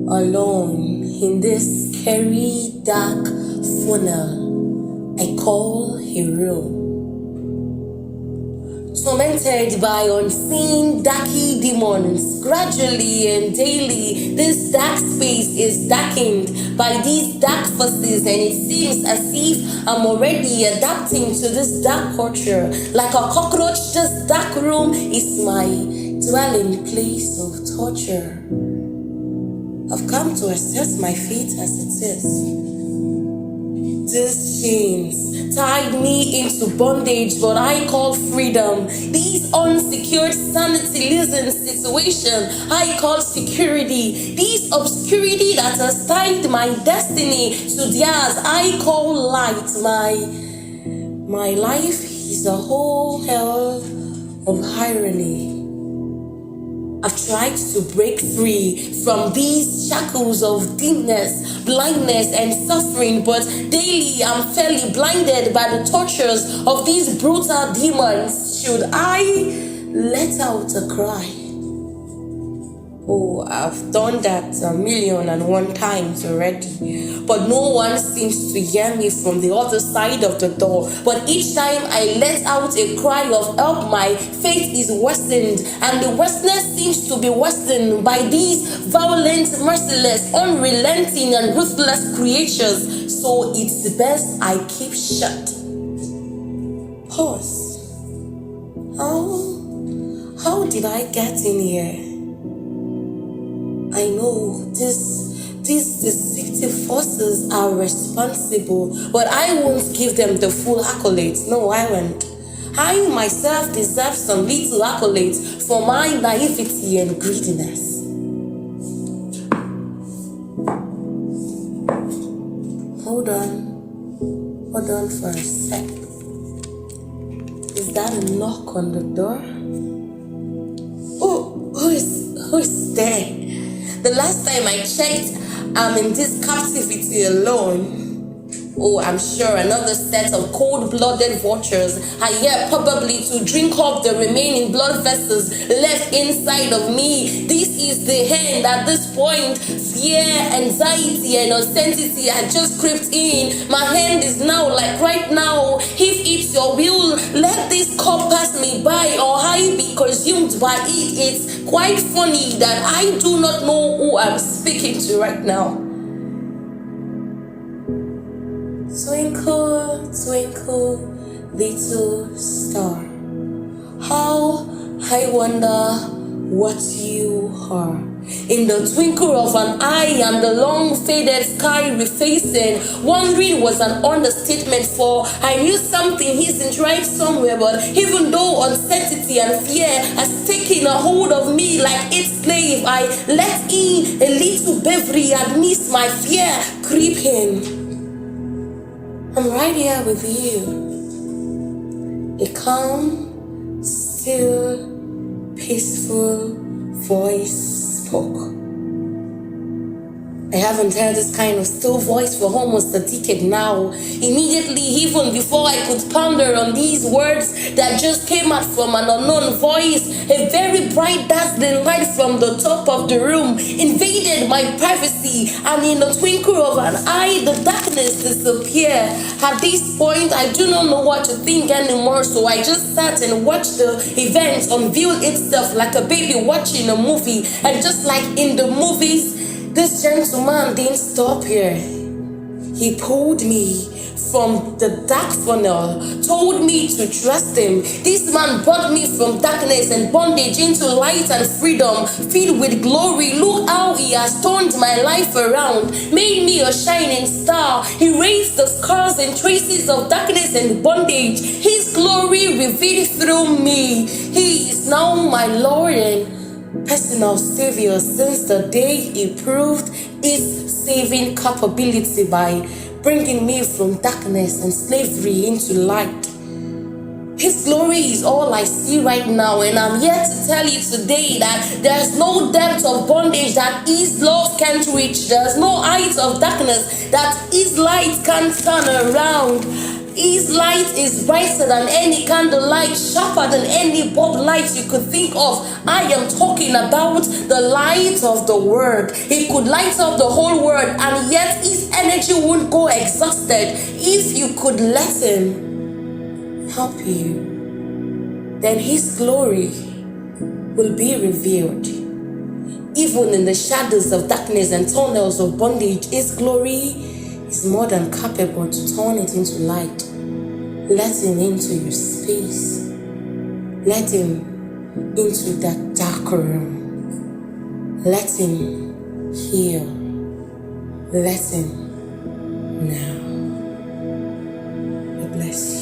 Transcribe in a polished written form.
Alone in this scary dark funnel I call a room. Tormented by unseen darky demons, gradually and daily this dark space is darkened by these dark forces, and it seems as if I'm already adapting to this dark culture. Like a cockroach, this dark room is my dwelling place of torture. I've come to assess my fate as it is. These chains tied me into bondage, what I call freedom. These unsecured sanity-losing situation I call security. This obscurity that has tied my destiny to theirs I call light. My life is a whole hell of irony. I've tried to break free from these shackles of dimness, blindness, and suffering, but daily I'm fairly blinded by the tortures of these brutal demons. Should I let out a cry? Oh, I've done that 1,000,001 times already, but no one seems to hear me from the other side of the door. But each time I let out a cry of help, my fate is worsened, and the worstness seems to be worsened by these violent, merciless, unrelenting, and ruthless creatures. So it's best I keep shut. Pause. How did I get in here? I know these deceptive forces are responsible, but I won't give them the full accolades. No, I won't. I myself deserve some little accolades for my naivety and greediness. Hold on for a sec. Is that a knock on the door? Oh, who is there? The last time I checked, I'm in this captivity alone. Oh, I'm sure another set of cold-blooded vultures are here, probably to drink up the remaining blood vessels left inside of me. This is the end at this point. Fear, anxiety, and uncertainty had just crept in. My hand is now like right now. If it's your will, let this cup pass me by, or I be consumed by it. It's quite funny that I do not know who I'm speaking to right now. Twinkle, twinkle, little star, how I wonder what you are. In the twinkle of an eye and the long faded sky refacing, wondering was an understatement, for I knew something isn't right somewhere. But even though uncertainty and fear has taken a hold of me like its slave, I let in a little bravery amidst my fear creeping. I'm right here with you. A calm, still, peaceful voice spoke. I haven't heard this kind of still voice for almost a decade now. Immediately, even before I could ponder on these words that just came out from an unknown voice, a very bright dazzling light from the top of the room invaded my privacy, and in the twinkle of an eye, the darkness disappeared. At this point, I do not know what to think anymore, so I just sat and watched the event unveil itself like a baby watching a movie. And just like in the movies, this gentleman didn't stop here. He pulled me from the dark funnel, told me to trust him. This man brought me from darkness and bondage into light and freedom, filled with glory. Look how he has turned my life around, made me a shining star. He raised the scars and traces of darkness and bondage. His glory revealed through me. He is now my Lord and personal savior since the day he proved his saving capability by bringing me from darkness and slavery into light. His glory is all I see right now, and I'm here to tell you today that there's no depth of bondage that his love can't reach. There's no height of darkness that his light can't turn around. His light is brighter than any candlelight, sharper than any bulb light you could think of. I am talking about the light of the word. He could light up the whole world, and yet his energy won't go exhausted. If you could let him help you, then his glory will be revealed. Even in the shadows of darkness and tunnels of bondage, his glory is more than capable to turn it into light. Let him into your space. Let him into that dark room. Let him heal. Let him now. God bless you.